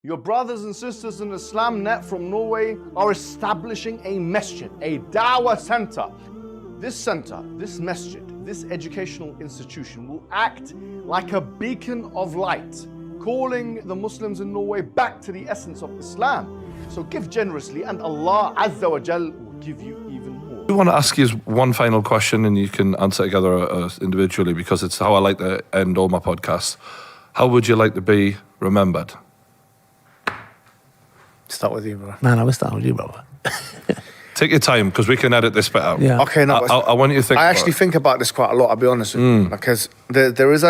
Your brothers and sisters in Islam Net from Norway are establishing a masjid, a dawah center. This masjid, this educational institution will act like a beacon of light, calling the Muslims in Norway back to the essence of Islam. So give generously and Allah Azza wa Jal will give you even more. I want to ask you one final question and you can answer together individually because it's how I like to end all my podcasts. How would you like to be remembered? Start with you, bro. Man, I was starting with you, brother. Take your time because we can edit this bit out. Yeah. Okay, no. I want you to think. I actually think about this quite a lot. I'll be honest with you, because there is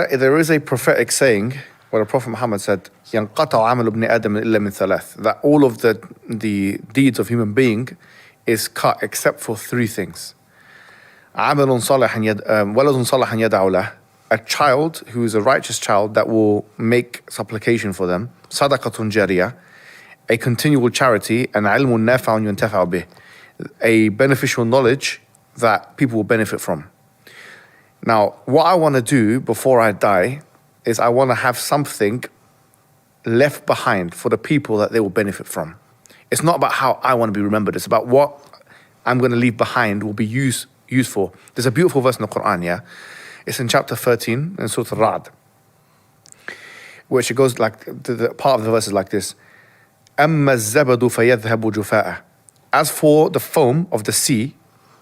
a prophetic saying where the Prophet Muhammad said, "ينقطع عمل ابن آدم إلا من ثلاث," that all of the deeds of human being is cut except for three things. عمل صالح ولد صالح يدعو له, a child who is a righteous child that will make supplication for them. صدقة جارية, a continual charity, and علم نافع ينتفع به, a beneficial knowledge that people will benefit from. Now, what I want to do before I die is I want to have something left behind for the people that they will benefit from. It's not about how I want to be remembered. It's about what I'm going to leave behind will be used for. There's a beautiful verse in the Quran, yeah? It's in chapter 13 in Surah Ra'd, which it goes like, the part of the verse is like this. أَمَّا الزَّبَدُ فَيَذْهَبُ جُفَاءً. As for the foam of the sea,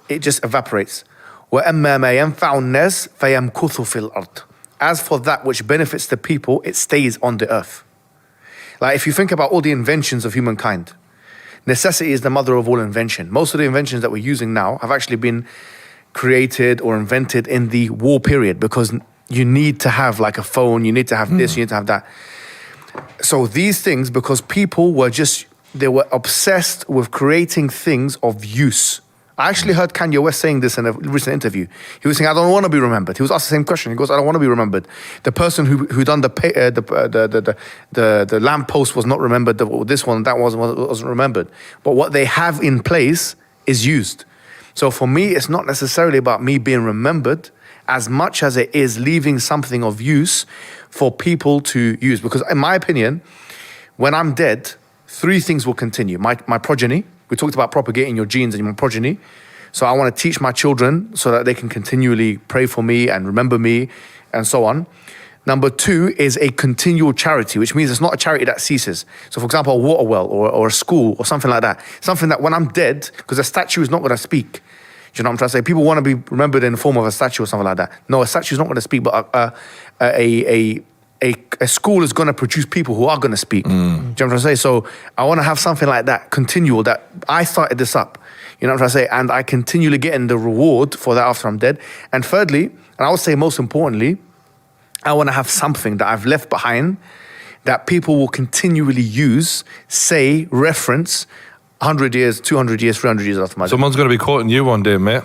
it just evaporates. وَأَمَّا مَا يَنْفَعُ النَّاسِ فَيَمْكُثُ فِي الْأَرْضِ. As for that which benefits the people, it stays on the earth. Like if you think about all the inventions of humankind, necessity is the mother of all invention. Most of the inventions that we're using now have actually been created or invented in the war period because you need to have like a phone, you need to have this, you need to have that. So these things, because people were they were obsessed with creating things of use. I actually heard Kanye West saying this in a recent interview. He was saying, I don't want to be remembered. He was asked the same question. He goes, I don't want to be remembered. The person who done the lamppost was not remembered. This one, that wasn't remembered. But what they have in place is used. So for me, it's not necessarily about me being remembered as much as it is leaving something of use for people to use. Because in my opinion, when I'm dead, three things will continue. My progeny. We talked about propagating your genes and your progeny. So I want to teach my children so that they can continually pray for me and remember me and so on. Number two is a continual charity, which means it's not a charity that ceases. So for example, a water well or a school or something like that. Something that when I'm dead, because a statue is not going to speak. Do you know what I'm trying to say? People want to be remembered in the form of a statue or something like that. No, a statue is not going to speak, but a school is going to produce people who are going to speak. Do you know what I'm trying to say? So I want to have something like that, continual, that I started this up. You know what I'm trying to say? And I continually get in the reward for that after I'm dead. And thirdly, and I would say most importantly, I want to have something that I've left behind that people will continually use, say, reference 100 years, 200 years, 300 years after my death. Someone's going to be quoting you one day, mate.